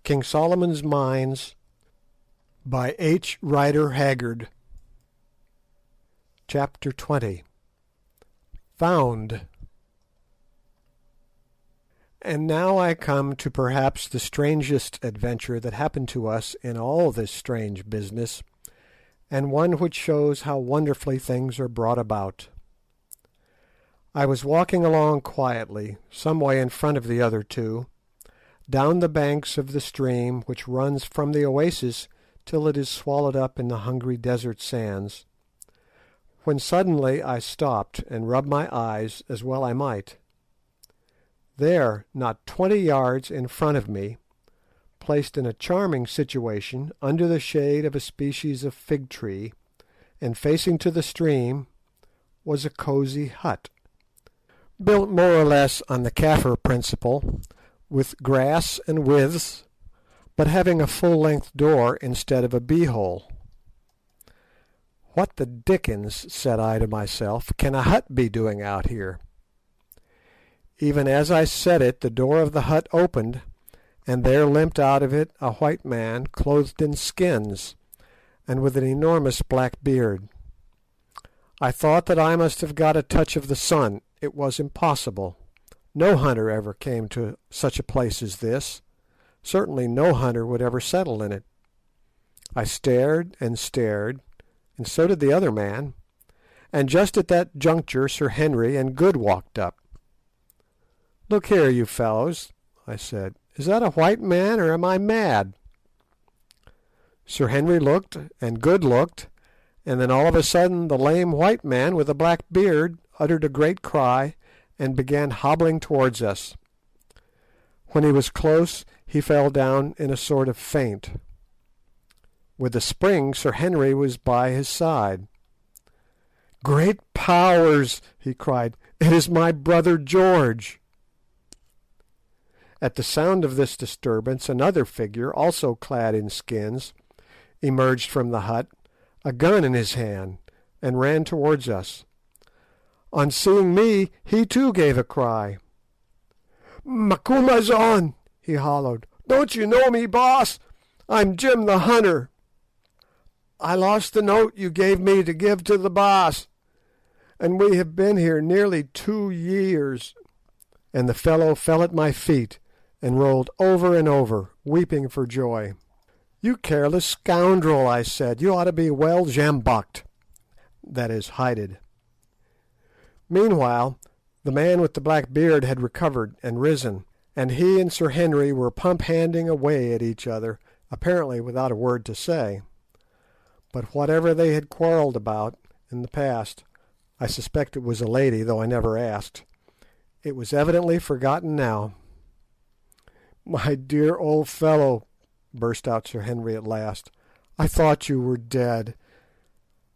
King Solomon's Mines by H. Rider Haggard. Chapter 20. Found. And now I come to perhaps the strangest adventure that happened to us in all this strange business, and one which shows how wonderfully things are brought about. I was walking along quietly, some way in front of the other two, down the banks of the stream which runs from the oasis till it is swallowed up in the hungry desert sands, when suddenly I stopped and rubbed my eyes as well I might. There, not 20 yards in front of me, placed in a charming situation under the shade of a species of fig tree, and facing to the stream, was a cosy hut, built more or less on the Kaffir principle, with grass and withes, but having a full-length door instead of a bee-hole. What the dickens, said I to myself, can a hut be doing out here? Even as I said it, the door of the hut opened, and there limped out of it a white man clothed in skins, and with an enormous black beard. I thought that I must have got a touch of the sun. It was impossible. No hunter ever came to such a place as this. Certainly no hunter would ever settle in it. I stared, and so did the other man, and just at that juncture Sir Henry and Good walked up. "Look here, you fellows," I said, "is that a white man, or am I mad?" Sir Henry looked, and Good looked, and then all of a sudden the lame white man with the black beard uttered a great cry, and began hobbling towards us. When he was close he fell down in a sort of faint. With a spring Sir Henry was by his side. "Great powers!" he cried, "it is my brother George!" At the sound of this disturbance another figure, also clad in skins, emerged from the hut, a gun in his hand, and ran towards us. On seeing me he too gave a cry. "Macumazahn!" he hollowed. "Don't you know me, boss? I'm Jim the Hunter. I lost the note you gave me to give to the boss, and we have been here nearly 2 years." And the fellow fell at my feet and rolled over and over, weeping for joy. "You careless scoundrel," I said, "you ought to be well sjambocked," that is, hided. Meanwhile the man with the black beard had recovered and risen, and he and Sir Henry were pump-handing away at each other, apparently without a word to say. But whatever they had quarrelled about in the past, I suspect it was a lady, though I never asked, it was evidently forgotten now. "My dear old fellow," burst out Sir Henry at last, "I thought you were dead.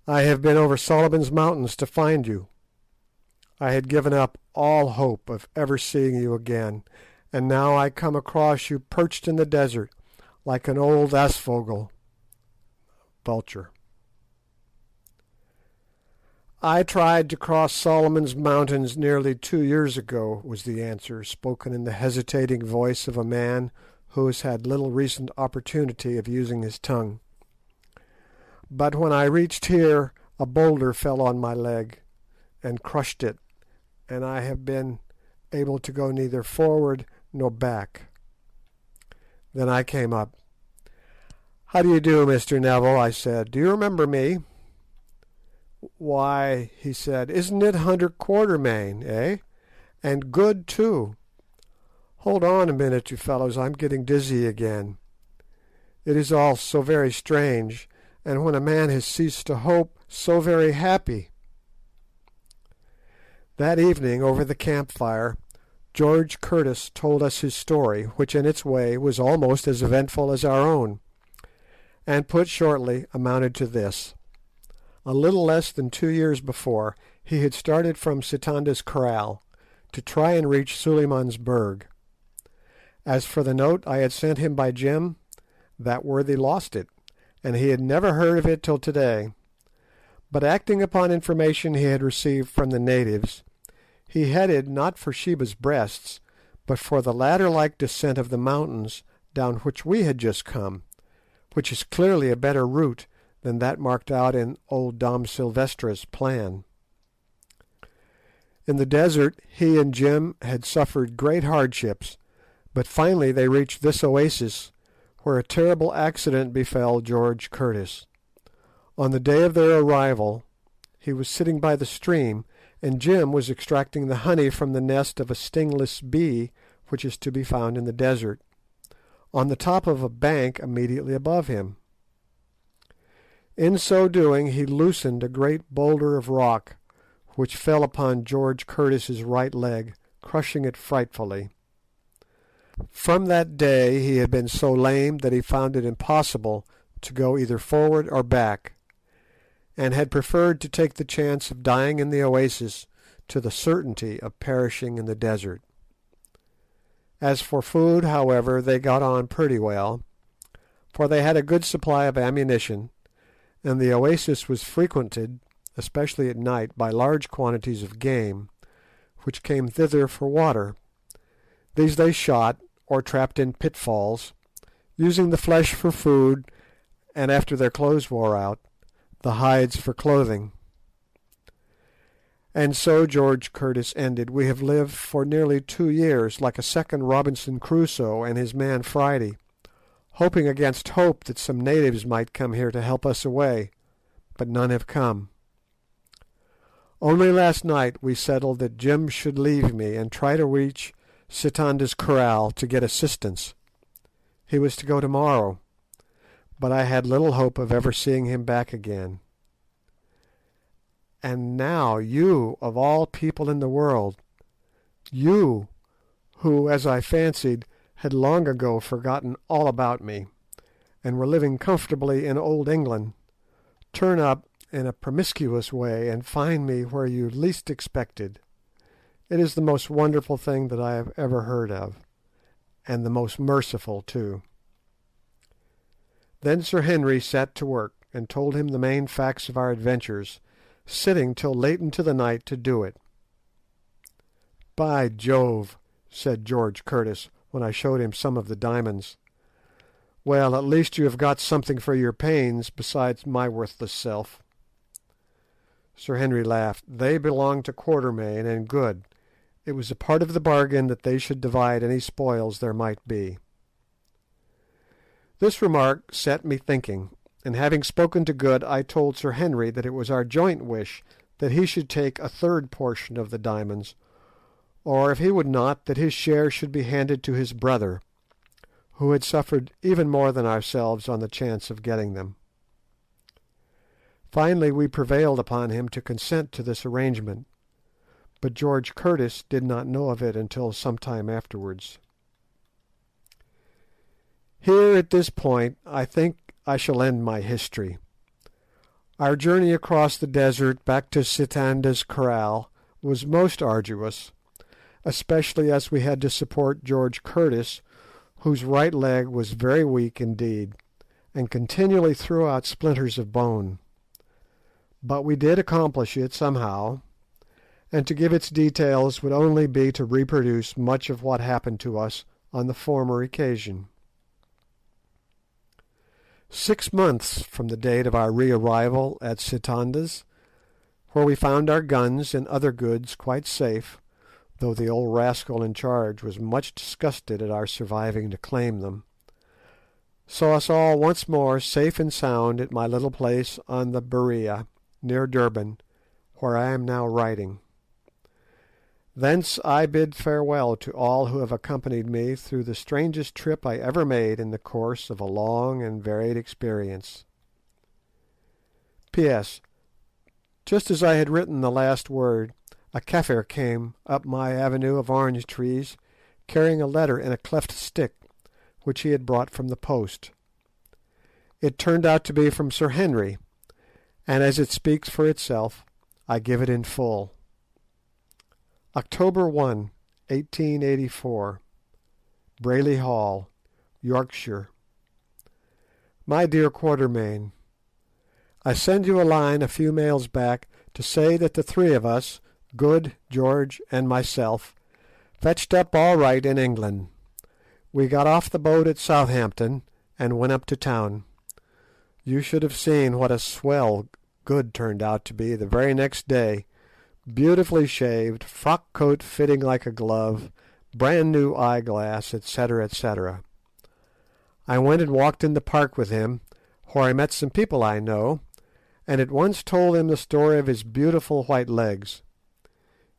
I have been over Solomon's Mountains to find you. I had given up all hope of ever seeing you again, and now I come across you perched in the desert like an old aasvogel (vulture). "I tried to cross Solomon's Mountains nearly 2 years ago," was the answer, spoken in the hesitating voice of a man who has had little recent opportunity of using his tongue. "But when I reached here a boulder fell on my leg and crushed it, and I have been able to go neither forward nor back. Then I came up. 'How do you do, Mr. Neville?' I said. 'Do you remember me?' 'Why,' he said, 'isn't it Hunter Quatermain, eh? And Good too. Hold on a minute, you fellows, I'm getting dizzy again. It is all so very strange, and when a man has ceased to hope, so very happy.' That evening, over the campfire, George Curtis told us his story, which in its way was almost as eventful as our own, and put shortly amounted to this. A little less than 2 years before, he had started from Sitanda's Kraal to try and reach Suliman's Berg. As for the note I had sent him by Jim, that worthy lost it, and he had never heard of it till to-day. But acting upon information he had received from the natives, he headed not for Sheba's Breasts, but for the ladder-like descent of the mountains down which we had just come, which is clearly a better route than that marked out in old Dom Silvestra's plan. In the desert he and Jim had suffered great hardships, but finally they reached this oasis, where a terrible accident befell George Curtis. On the day of their arrival he was sitting by the stream, and Jim was extracting the honey from the nest of a stingless bee which is to be found in the desert, on the top of a bank immediately above him. In so doing he loosened a great boulder of rock, which fell upon George Curtis's right leg, crushing it frightfully. From that day he had been so lame that he found it impossible to go either forward or back, and had preferred to take the chance of dying in the oasis to the certainty of perishing in the desert. As for food, however, they got on pretty well, for they had a good supply of ammunition, and the oasis was frequented, especially at night, by large quantities of game, which came thither for water. These they shot, or trapped in pitfalls, using the flesh for food, and after their clothes wore out, the hides for clothing. And so George Curtis ended. We have lived for nearly 2 years like a second Robinson Crusoe and his man Friday, hoping against hope that some natives might come here to help us away, but none have come. Only last night we settled that Jim should leave me and try to reach Sitanda's Kraal to get assistance. He was to go tomorrow, but I had little hope of ever seeing him back again. And now you, of all people in the world, you, who, as I fancied, had long ago forgotten all about me, and were living comfortably in old England, turn up in a promiscuous way and find me where you least expected. It is the most wonderful thing that I have ever heard of, and the most merciful too. Then Sir Henry sat to work, and told him the main facts of our adventures, sitting till late into the night to do it. "By Jove," said George Curtis, when I showed him some of the diamonds. "Well, at least you have got something for your pains, besides my worthless self." Sir Henry laughed. "They belong to Quatermain, and good. It was a part of the bargain that they should divide any spoils there might be." This remark set me thinking, and having spoken to Good, I told Sir Henry that it was our joint wish that he should take a third portion of the diamonds, or if he would not, that his share should be handed to his brother, who had suffered even more than ourselves on the chance of getting them. Finally we prevailed upon him to consent to this arrangement, but George Curtis did not know of it until some time afterwards. Here at this point I think I shall end my history. Our journey across the desert back to Sitanda's Kraal was most arduous, especially as we had to support George Curtis, whose right leg was very weak indeed, and continually threw out splinters of bone. But we did accomplish it somehow, and to give its details would only be to reproduce much of what happened to us on the former occasion. 6 months from the date of our re-arrival at Sitanda's, where we found our guns and other goods quite safe, though the old rascal in charge was much disgusted at our surviving to claim them, saw us all once more safe and sound at my little place on the Berea, near Durban, where I am now writing. Thence I bid farewell to all who have accompanied me through the strangest trip I ever made in the course of a long and varied experience. P.S. Just as I had written the last word, a Kaffir came up my avenue of orange trees, carrying a letter in a cleft stick, which he had brought from the post. It turned out to be from Sir Henry, and as it speaks for itself, I give it in full. October 1, 1884, Brayley Hall, Yorkshire. My dear Quatermain, I send you a line a few mails back to say that the three of us, Good, George, and myself, fetched up all right in England. We got off the boat at Southampton and went up to town. You should have seen what a swell Good turned out to be the very next day, beautifully shaved, frock coat fitting like a glove, brand new eyeglass, etc., etc. I went and walked in the park with him, where I met some people I know, and at once told him the story of his beautiful white legs.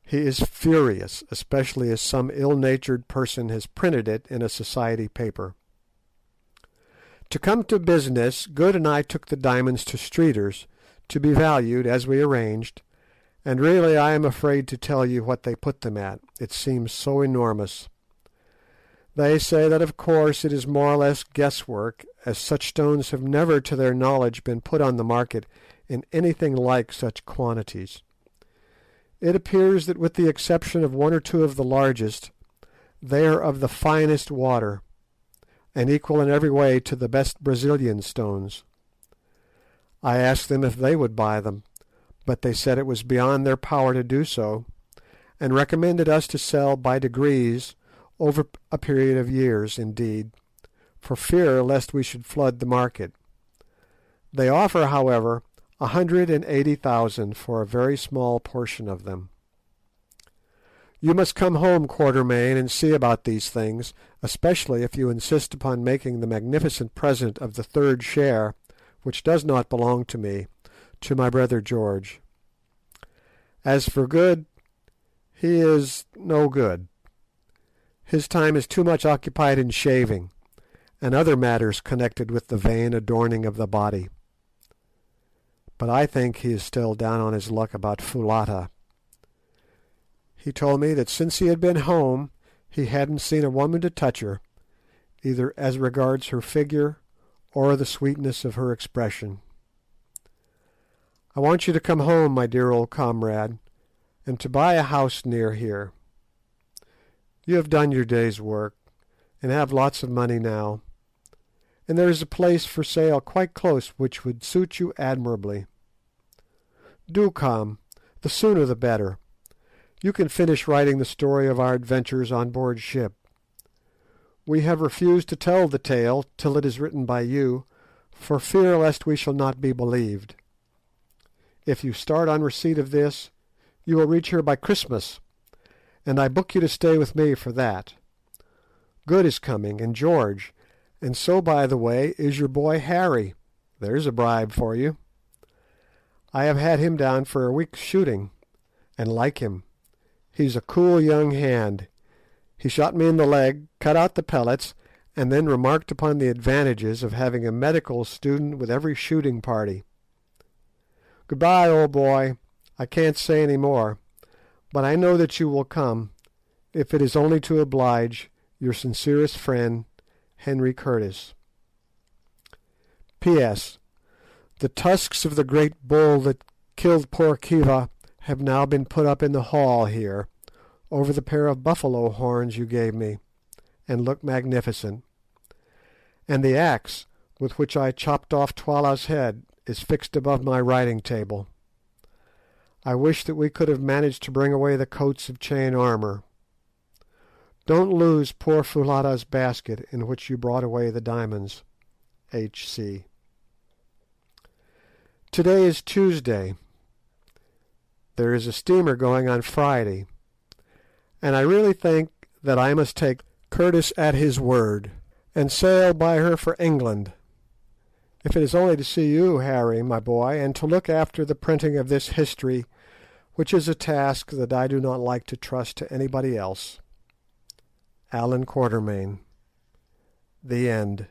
He is furious, especially as some ill-natured person has printed it in a society paper. To come to business, Good and I took the diamonds to Streeter's, to be valued as we arranged, and really I am afraid to tell you what they put them at, it seems so enormous. They say that of course it is more or less guesswork, as such stones have never to their knowledge been put on the market in anything like such quantities. It appears that with the exception of one or two of the largest, they are of the finest water, and equal in every way to the best Brazilian stones. I asked them if they would buy them, but they said it was beyond their power to do so, and recommended us to sell by degrees over a period of years, indeed, for fear lest we should flood the market. They offer, however, 180,000 for a very small portion of them. You must come home, Quatermain, and see about these things, especially if you insist upon making the magnificent present of the third share, which does not belong to me, to my brother George. As for Good, he is no good. His time is too much occupied in shaving, and other matters connected with the vain adorning of the body. But I think he is still down on his luck about Foulata. He told me that since he had been home he hadn't seen a woman to touch her, either as regards her figure or the sweetness of her expression. I want you to come home, my dear old comrade, and to buy a house near here. You have done your day's work, and have lots of money now, and there is a place for sale quite close which would suit you admirably. Do come, the sooner the better. You can finish writing the story of our adventures on board ship. We have refused to tell the tale till it is written by you, for fear lest we shall not be believed. If you start on receipt of this, you will reach here by Christmas, and I book you to stay with me for that. Good is coming, and George, and so, by the way, is your boy Harry. There's a bribe for you. I have had him down for a week's shooting, and like him. He's a cool young hand. He shot me in the leg, cut out the pellets, and then remarked upon the advantages of having a medical student with every shooting party. Good-bye, old boy. I can't say any more, but I know that you will come, if it is only to oblige your sincerest friend, Henry Curtis. P.S. The tusks of the great bull that killed poor Kiva have now been put up in the hall here, over the pair of buffalo horns you gave me, and look magnificent. And the axe with which I chopped off Twala's head is fixed above my writing table. I wish that we could have managed to bring away the coats of chain armour. Don't lose poor Foulata's basket in which you brought away the diamonds. H.C. Today is Tuesday. There is a steamer going on Friday, and I really think that I must take Curtis at his word, and sail by her for England, if it is only to see you, Harry, my boy, and to look after the printing of this history, which is a task that I do not like to trust to anybody else. Allan Quatermain. The End.